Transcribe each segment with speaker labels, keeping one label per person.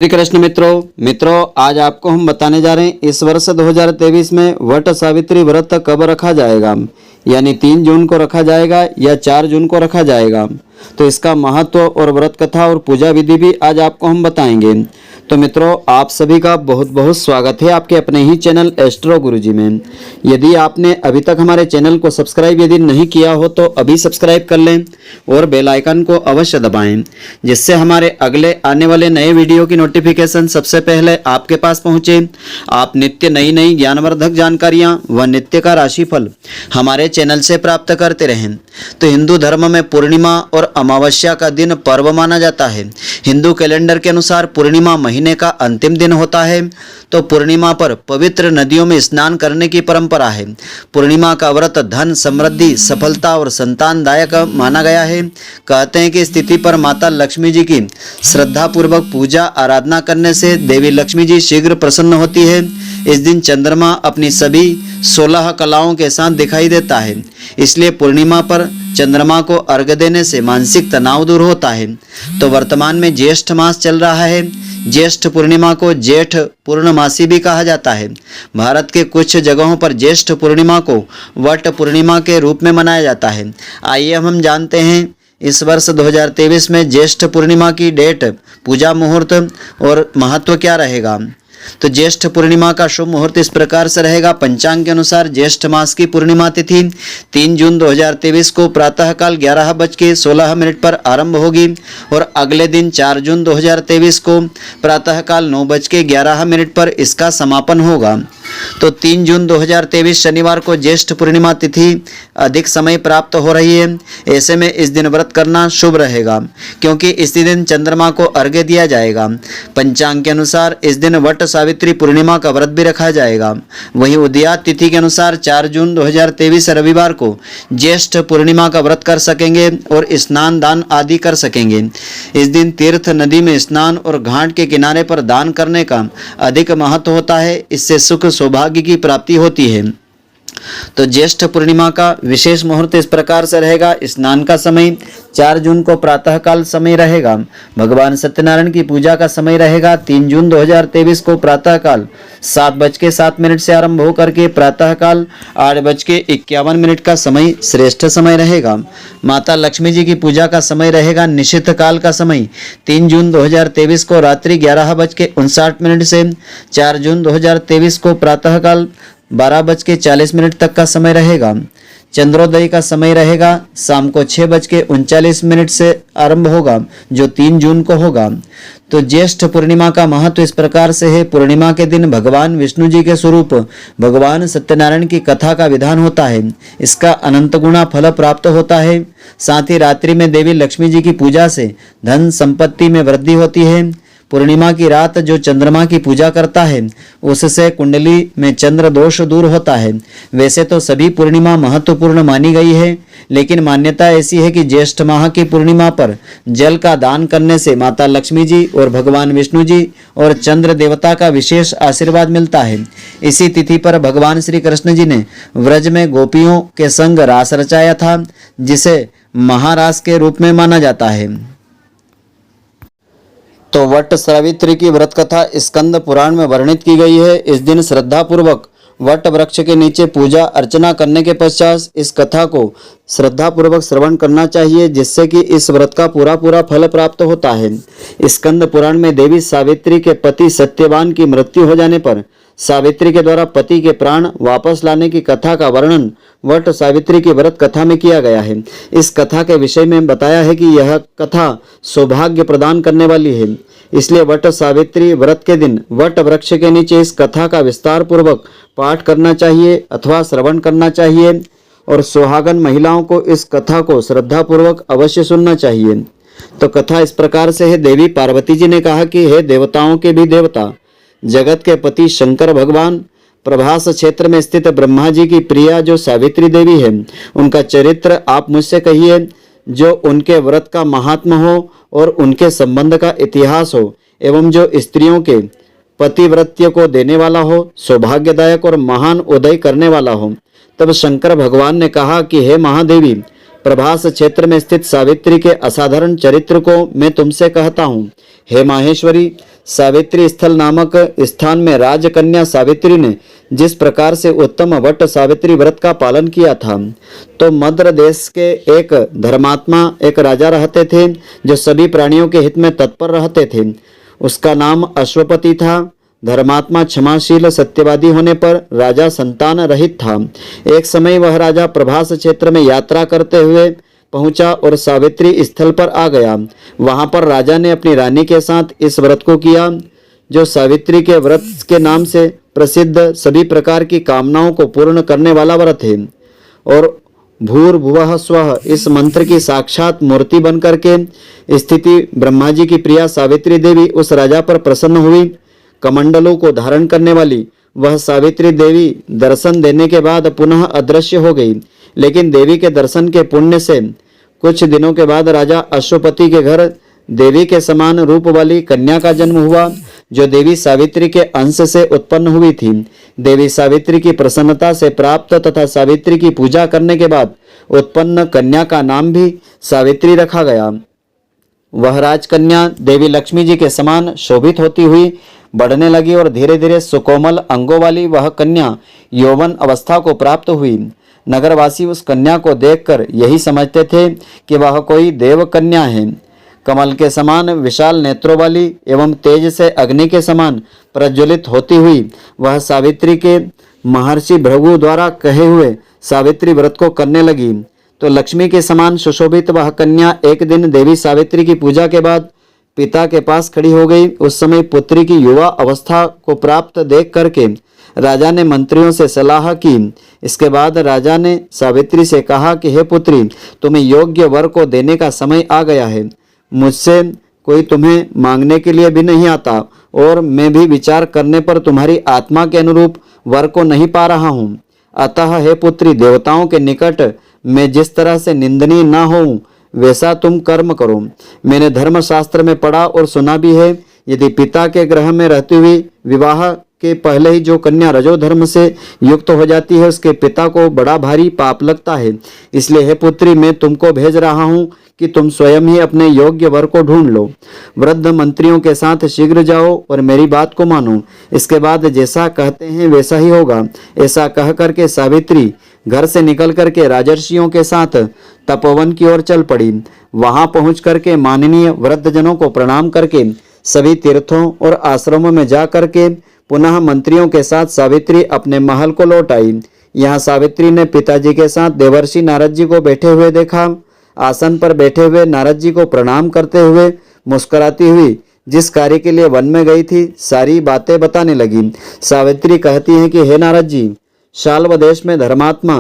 Speaker 1: श्री कृष्ण मित्रों आज आपको हम बताने जा रहे हैं इस वर्ष 2023 में वट सावित्री व्रत कब रखा जाएगा। यानी 3 जून को रखा जाएगा या 4 जून को रखा जाएगा। तो इसका महत्व और व्रत कथा और पूजा विधि भी आज आपको हम बताएंगे। तो मित्रों आप सभी का बहुत बहुत स्वागत है आपके अपने ही चैनल एस्ट्रो गुरुजी में। यदि आपने अभी तक हमारे चैनल को सब्सक्राइब यदि नहीं किया हो तो अभी सब्सक्राइब कर लें और बेल आइकन को अवश्य दबाएं, जिससे हमारे अगले आने वाले नए वीडियो की नोटिफिकेशन सबसे पहले आपके पास पहुंचे। आप नित्य नई ज्ञानवर्धक जानकारियां व नित्य का राशिफल हमारे चैनल से प्राप्त करते रहें। तो हिंदू धर्म में पूर्णिमा और अमावस्या का दिन पर्व माना जाता है। हिंदू कैलेंडर के अनुसार पूर्णिमा महीने का अंतिम दिन होता है। तो पूर्णिमा पर पवित्र नदियों में स्नान करने की परंपरा है। पूर्णिमा का व्रत धन, समृद्धि, सफलता और संतानदायक माना गया है। कहते हैं कि इस तिथि पर माता लक्ष्मी जी की श्रद्धा पूर्वक पूजा आराधना करने से देवी लक्ष्मी जी शीघ्र प्रसन्न होती है। इस दिन चंद्रमा अपनी सभी 16 कलाओं के साथ दिखाई देता है, इसलिए पूर्णिमा पर चंद्रमा को अर्घ्य देने से मानसिक तनाव दूर होता है। तो वर्तमान में ज्येष्ठ मास चल रहा है। ज्येष्ठ पूर्णिमा को जेठ पूर्णमासी भी कहा जाता है। भारत के कुछ जगहों पर ज्येष्ठ पूर्णिमा को वट पूर्णिमा के रूप में मनाया जाता है। आइए हम जानते हैं इस वर्ष 2023 में ज्येष्ठ पूर्णिमा की डेट, पूजा मुहूर्त और महत्व क्या रहेगा। तो ज्येष्ठ पूर्णिमा का शुभ मुहूर्त इस प्रकार से रहेगा। पंचांग के अनुसार ज्येष्ठ मास की पूर्णिमा तिथि 3 जून 2023 को प्रातःकाल 11:16 पर आरंभ होगी और अगले दिन 4 जून 2023 को प्रातःकाल 9:11 पर इसका समापन होगा। तो 3 जून 2023 शनिवार को ज्येष्ठ पूर्णिमा तिथि अधिक समय प्राप्त हो रही है। ऐसे में इस दिन व्रत करना शुभ रहेगा, क्योंकि इसी दिन चंद्रमा को अर्घ्य दिया जाएगा। पंचांग के अनुसार इस दिन वट सावित्री पूर्णिमा का व्रत भी रखा जाएगा। वहीं उदयात तिथि के अनुसार 4 जून 2023 रविवार को ज्येष्ठ पूर्णिमा का व्रत कर सकेंगे और स्नान दान आदि कर सकेंगे। इस दिन तीर्थ, नदी में स्नान और घाट के किनारे पर दान करने का अधिक महत्व होता है। इससे सुख सौभाग्य की प्राप्ति होती है। तो ज्येष्ठ पूर्णिमा का विशेष मुहूर्त इस प्रकार से रहेगा। स्नान का समय 4 जून को प्रातःकाल समय रहेगा। भगवान सत्यनारायण की पूजा का समय रहेगा 3 जून 2023 को प्रातःकाल 7:07 से आरंभ होकर के प्रातःकाल 8:51 का समय श्रेष्ठ समय रहेगा। माता लक्ष्मी जी की पूजा का समय रहेगा निशित काल का समय 3 जून 2023 को रात्रि 11:59 से 4 जून 2023 को प्रातःकाल 12:40 तक का समय रहेगा। चंद्रोदय का समय रहेगा शाम को 6:39 से आरंभ होगा, जो 3 जून को होगा। तो ज्येष्ठ पूर्णिमा का महत्व इस प्रकार से है। पूर्णिमा के दिन भगवान विष्णु जी के स्वरूप भगवान सत्यनारायण की कथा का विधान होता है। इसका अनंत गुना फल प्राप्त होता है। साथ ही रात्रि में देवी लक्ष्मी जी की पूजा से धन संपत्ति में वृद्धि होती है। पूर्णिमा की रात जो चंद्रमा की पूजा करता है उससे कुंडली में चंद्र दोष दूर होता है। वैसे तो सभी पूर्णिमा महत्वपूर्ण मानी गई है, लेकिन मान्यता ऐसी है कि ज्येष्ठ माह की पूर्णिमा पर जल का दान करने से माता लक्ष्मी जी और भगवान विष्णु जी और चंद्र देवता का विशेष आशीर्वाद मिलता है। इसी तिथि पर भगवान श्री कृष्ण जी ने व्रज में गोपियों के संग रास रचाया था, जिसे महारास के रूप में माना जाता है। तो वट सावित्री की व्रत कथा स्कंद पुराण में वर्णित की गई है। इस दिन श्रद्धा पूर्वक वट वृक्ष के नीचे पूजा अर्चना करने के पश्चात इस कथा को श्रद्धा पूर्वक श्रवण करना चाहिए, जिससे कि इस व्रत का पूरा फल प्राप्त होता है। स्कंद पुराण में देवी सावित्री के पति सत्यवान की मृत्यु हो जाने पर सावित्री के द्वारा पति के प्राण वापस लाने की कथा का वर्णन वट सावित्री की व्रत कथा में किया गया है। इस कथा के विषय में बताया है कि यह कथा सौभाग्य प्रदान करने वाली है, इसलिए वट सावित्री व्रत के दिन वट वृक्ष के नीचे इस कथा का विस्तार पूर्वक पाठ करना चाहिए अथवा श्रवण करना चाहिए और सुहागन महिलाओं को इस कथा को श्रद्धा पूर्वक अवश्य सुनना चाहिए। तो कथा इस प्रकार से है। देवी पार्वती जी ने कहा कि हे देवताओं के भी देवता, जगत के पति शंकर भगवान, प्रभास क्षेत्र में स्थित ब्रह्मा जी की प्रिया जो सावित्री देवी है, उनका चरित्र आप मुझसे कहिए, जो उनके व्रत का महात्मा हो और उनके संबंध का इतिहास हो, एवं जो स्त्रियों के पतिव्रत्य को देने वाला हो, सौभाग्यदायक और महान उदय करने वाला हो। तब शंकर भगवान ने कहा कि हे महादेवी, प्रभास क्षेत्र में स्थित सावित्री के असाधारण चरित्र को मैं तुमसे कहता हूँ। हे माहेश्वरी, सावित्री स्थल नामक स्थान में राजकन्या सावित्री ने जिस प्रकार से उत्तम वट सावित्री व्रत का पालन किया था, तो मद्र देश के एक धर्मात्मा एक राजा रहते थे जो सभी प्राणियों के हित में तत्पर रहते थे। उसका नाम अश्वपति था। धर्मात्मा क्षमाशील सत्यवादी होने पर राजा संतान रहित था। एक समय वह राजा प्रभास क्षेत्र में यात्रा करते हुए पहुंचा और सावित्री स्थल पर आ गया। वहां पर राजा ने अपनी रानी के साथ इस व्रत को किया, जो सावित्री के व्रत के नाम से प्रसिद्ध सभी प्रकार की कामनाओं को पूर्ण करने वाला व्रत है। और भूर्भुवः स्वः इस मंत्र की साक्षात मूर्ति बन करके स्थिति ब्रह्मा जी की प्रिया सावित्री देवी उस राजा पर प्रसन्न हुई। कमंडलों को धारण करने वाली वह सावित्री देवी दर्शन देने के बाद पुनः अदृश्य हो गई। लेकिन देवी के दर्शन के पुण्य से कुछ दिनों के बाद राजा अश्वपति के घर देवी के समान रूप वाली कन्या का जन्म हुआ, जो देवी सावित्री के अंश से उत्पन्न हुई थी। देवी सावित्री की प्रसन्नता से प्राप्त तथा सावित्री की पूजा करने के बाद उत्पन्न कन्या का नाम भी सावित्री रखा गया। वह राजकन्या देवी लक्ष्मी जी के समान शोभित होती हुई बढ़ने लगी और धीरे धीरे सुकोमल अंगों वाली वह कन्या यौवन अवस्था को प्राप्त हुई। नगरवासी उस कन्या को देखकर यही समझते थे कि वह कोई देव कन्या है। कमल के समान विशाल नेत्रों वाली एवं तेज से अग्नि के समान प्रज्वलित होती हुई वह सावित्री के महर्षि भृगु द्वारा कहे हुए सावित्री व्रत को करने लगी। तो लक्ष्मी के समान सुशोभित वह कन्या एक दिन देवी सावित्री की पूजा के बाद पिता के पास खड़ी हो गई। उस समय पुत्री की युवा अवस्था को प्राप्त देख करके राजा ने मंत्रियों से सलाह की। इसके बाद राजा ने सावित्री से कहा कि हे पुत्री, तुम्हें योग्य वर को देने का समय आ गया है। मुझसे कोई तुम्हें मांगने के लिए भी नहीं आता और मैं भी विचार करने पर तुम्हारी आत्मा के अनुरूप वर को नहीं पा रहा हूँ। अतः हे पुत्री, देवताओं के निकट मैं जिस तरह से निंदनीय न होऊं वैसा तुम कर्म करो। मैंने धर्मशास्त्र में पढ़ा और सुना भी है, यदि पिता के ग्रह में रहती हुई विवाह के पहले ही जो कन्या रजो धर्म से युक्त हो जाती है उसके पिता को बड़ा भारी पाप लगता है। इसलिए हे पुत्री, मैं तुमको भेज रहा हूँ कि तुम स्वयं ही अपने योग्य वर को ढूंढ लो। वृद्ध मंत्रियों के साथ शीघ्र जाओ और मेरी बात को मानो। इसके बाद जैसा कहते हैं वैसा ही होगा। ऐसा कह करके सावित्री घर से निकल करके राजर्षियों के साथ तपोवन की ओर चल पड़ी। वहां पहुंच करके माननीय वृद्धजनों को प्रणाम करके सभी तीर्थों और आश्रमों में जा करके पुनः मंत्रियों के साथ सावित्री अपने महल को लौट आई। यहाँ सावित्री ने पिताजी के साथ देवर्षि नारद जी को बैठे हुए देखा। आसन पर बैठे हुए नारद जी को प्रणाम करते हुए मुस्कुराती हुई जिस कार्य के लिए वन में गई थी सारी बातें बताने लगी। सावित्री कहती हैं कि हे नारद जी, शाल्व देश में धर्मात्मा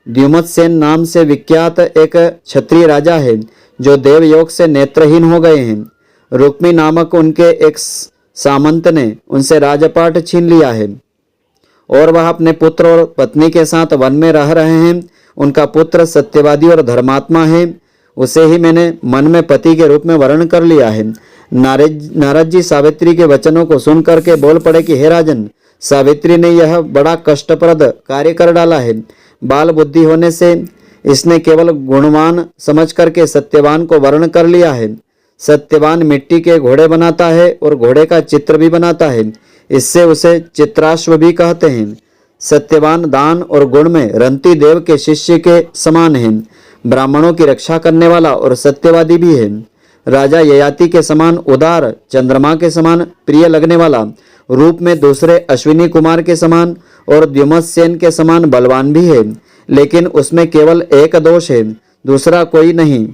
Speaker 1: द्युमत्सेन नाम से विख्यात एक क्षत्रिय राजा है जो देवयोग से नेत्रहीन हो गए हैं। रुक्मी नामक उनके एक सामंत ने उनसे राजपाट छीन लिया है और वह अपने पुत्र और पत्नी के साथ वन में रह रहे हैं। उनका पुत्र सत्यवादी और धर्मात्मा है, उसे ही मैंने मन में पति के रूप में वर्ण कर लिया है। नारद जी सावित्री के वचनों को सुन करके बोल पड़े कि हे राजन, सावित्री ने यह बड़ा कष्टप्रद कार्य कर डाला है। बाल बुद्धि होने से इसने केवल गुणवान समझ करके सत्यवान को वर्ण कर लिया है। सत्यवान मिट्टी के घोड़े बनाता है और घोड़े का चित्र भी बनाता है, इससे उसे चित्राश्व भी कहते हैं। सत्यवान दान और गुण में रंती देव के शिष्य के समान है। ब्राह्मणों की रक्षा करने वाला और सत्यवादी भी है। राजा ययाति के समान उदार, चंद्रमा के समान प्रिय लगने वाला, रूप में दूसरे अश्विनी कुमार के समान और द्युमत्सेन के समान बलवान भी है। लेकिन उसमें केवल एक दोष है, दूसरा कोई नहीं,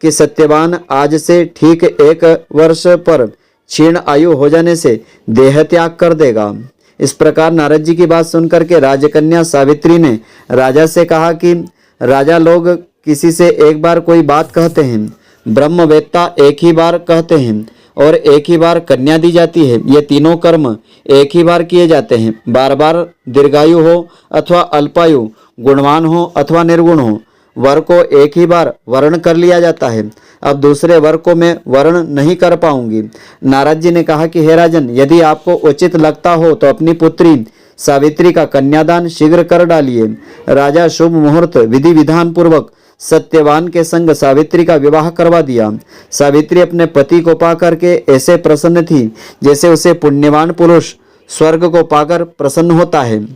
Speaker 1: कि सत्यवान आज से ठीक 1 वर्ष पर क्षीण आयु हो जाने से देह त्याग कर देगा। इस प्रकार नारद जी की बात सुनकर के राजकन्या सावित्री ने राजा से कहा कि राजा, लोग किसी से एक बार कोई बात कहते हैं, ब्रह्मवेत्ता एक ही बार कहते हैं और एक ही बार कन्या दी जाती है। ये तीनों कर्म एक ही बार किए जाते हैं। बार बार दीर्घायु हो अथवा अल्पायु, गुणवान हो अथवा निर्गुण हो, वर को एक ही बार वर्ण कर लिया जाता है। अब दूसरे वर को मैं वर्ण नहीं कर पाऊंगी। नारद जी ने कहा कि हे राजन, यदि आपको उचित लगता हो तो अपनी पुत्री सावित्री का कन्यादान शीघ्र कर डालिए। राजा शुभ मुहूर्त विधि विधान पूर्वक सत्यवान के संग सावित्री का विवाह करवा दिया। सावित्री अपने पति को पाकर के ऐसे प्रसन्न थी जैसे उसे पुण्यवान पुरुष स्वर्ग को पाकर प्रसन्न होता है।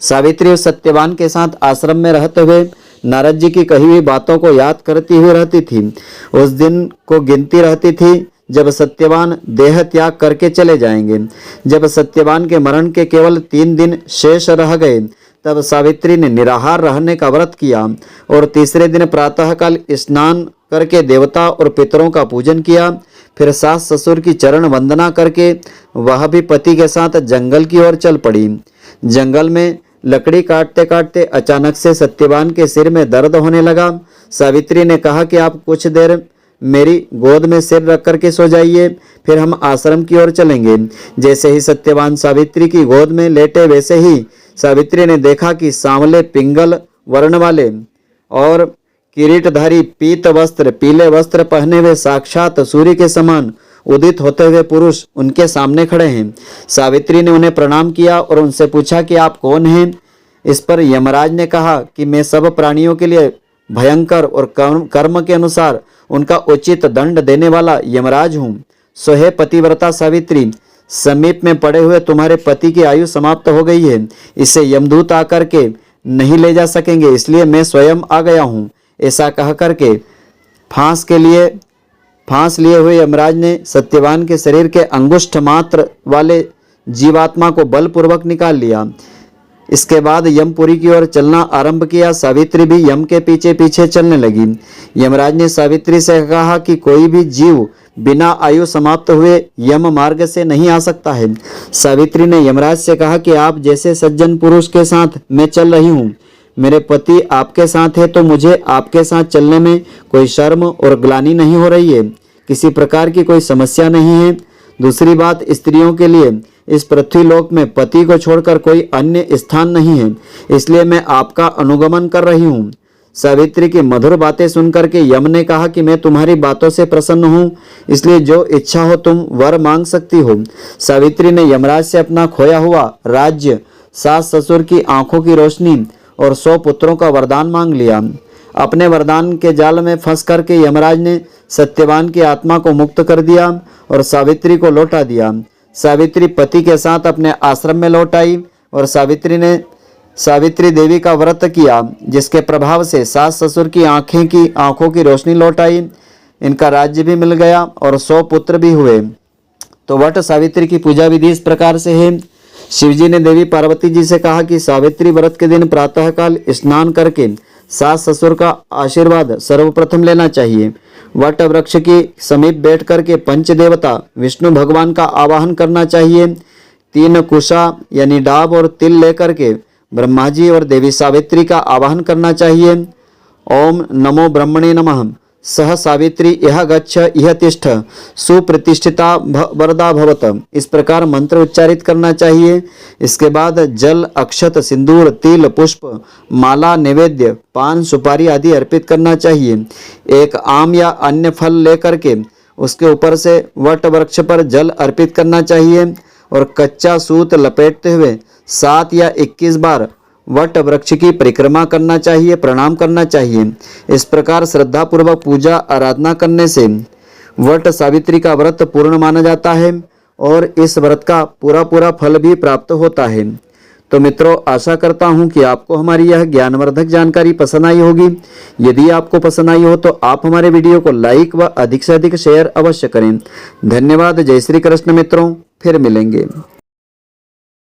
Speaker 1: सावित्री उस सत्यवान के साथ आश्रम में रहते हुए नारद जी की कही हुई बातों को याद करती हुई रहती थी। उस दिन को गिनती रहती थी जब सत्यवान देह त्याग करके चले जाएंगे। जब सत्यवान के मरण के केवल 3 दिन शेष रह गए तब सावित्री ने निराहार रहने का व्रत किया और तीसरे दिन प्रातःकाल स्नान करके देवता और पितरों का पूजन किया। फिर सास ससुर की चरण वंदना करके वह भी पति के साथ जंगल की ओर चल पड़ी। जंगल में लकड़ी काटते काटते अचानक से सत्यवान के सिर में दर्द होने लगा। सावित्री ने कहा कि आप कुछ देर मेरी गोद में सिर रख करके सो जाइए, फिर हम आश्रम की ओर चलेंगे। जैसे ही सत्यवान सावित्री की गोद में लेटे वैसे ही सावित्री ने देखा कि सांवले पिंगल वर्ण वाले और किरीटधारी पीले वस्त्र पहने हुए साक्षात सूर्य के समान उदित होते हुए पुरुष उनके सामने खड़े हैं। सावित्री ने उन्हें प्रणाम किया और उनसे पूछा कि आप कौन हैं। इस पर यमराज ने कहा कि मैं सब प्राणियों के लिए भयंकर और कर्म के अनुसार उनका उचित दंड देने वाला यमराज हूँ। सो हे पतिव्रता सावित्री, समीप में पड़े हुए तुम्हारे पति की आयु समाप्त हो गई है, इसे यमदूत आकर के नहीं ले जा सकेंगे, इसलिए मैं स्वयं आ गया हूँ। ऐसा कह करके फांस लिए हुए यमराज ने सत्यवान के शरीर के अंगुष्ठ मात्र वाले जीवात्मा को बलपूर्वक निकाल लिया। इसके बाद यमपुरी की ओर चलना आरंभ किया। सावित्री भी यम के पीछे पीछे चलने लगी। यमराज ने सावित्री से कहा कि कोई भी जीव बिना आयु समाप्त हुए यम मार्ग से नहीं आ सकता है। सावित्री ने यमराज से कहा कि आप जैसे सज्जन पुरुष के साथ मैं चल रही हूँ, मेरे पति आपके साथ है तो मुझे आपके साथ चलने में कोई शर्म और ग्लानि नहीं हो रही है, किसी प्रकार की कोई समस्या नहीं है। दूसरी बात, स्त्रियों के लिए इस पृथ्वी लोक में पति को छोड़कर कोई अन्य स्थान नहीं है, इसलिए मैं आपका अनुगमन कर रही हूँ। सावित्री की मधुर बातें सुनकर के यम ने कहा कि मैं तुम्हारी बातों से प्रसन्न हूँ, इसलिए जो इच्छा हो तुम वर मांग सकती हो। सावित्री ने यमराज से अपना खोया हुआ राज्य, सास ससुर की आंखों की रोशनी और 100 पुत्रों का वरदान मांग लिया। अपने वरदान के जाल में फंस करके यमराज ने सत्यवान की आत्मा को मुक्त कर दिया और सावित्री को लौटा दिया। सावित्री पति के साथ अपने आश्रम में लौट आई और सावित्री ने सावित्री देवी का व्रत किया, जिसके प्रभाव से सास ससुर की आंखों की रोशनी लौट आई। इनका राज्य भी मिल गया और 100 पुत्र भी हुए। तो वट सावित्री की पूजा विधि इस प्रकार से है। शिवजी ने देवी पार्वती जी से कहा कि सावित्री व्रत के दिन प्रातःकाल स्नान करके सास ससुर का आशीर्वाद सर्वप्रथम लेना चाहिए। वट वृक्ष के समीप बैठ करके पंच देवता विष्णु भगवान का आवाहन करना चाहिए। 3 कुशा यानी डाब और तिल लेकर के ब्रह्मा जी और देवी सावित्री का आवाहन करना चाहिए। ओम नमो ब्रह्मणे नमः, सह सावित्री यह गच्छ यह तिष्ठ सुप्रतिष्ठिता वरदा भवत, इस प्रकार मंत्र उच्चारित करना चाहिए। इसके बाद जल, अक्षत, सिंदूर, तिल, पुष्प, माला, नैवेद्य, पान, सुपारी आदि अर्पित करना चाहिए। एक आम या अन्य फल लेकर के उसके ऊपर से वट वृक्ष पर जल अर्पित करना चाहिए और कच्चा सूत लपेटते हुए 7 या 21 बार वट वृक्ष की परिक्रमा करना चाहिए, प्रणाम करना चाहिए। इस प्रकार श्रद्धा पूर्वक पूजा आराधना करने से वट सावित्री का व्रत पूर्ण माना जाता है और इस व्रत का पूरा फल भी प्राप्त होता है। तो मित्रों, आशा करता हूं कि आपको हमारी यह ज्ञानवर्धक जानकारी पसंद आई होगी। यदि आपको पसंद आई हो तो आप हमारे वीडियो को लाइक व अधिक से अधिक शेयर अवश्य करें। धन्यवाद। जय श्री कृष्ण मित्रों, फिर मिलेंगे।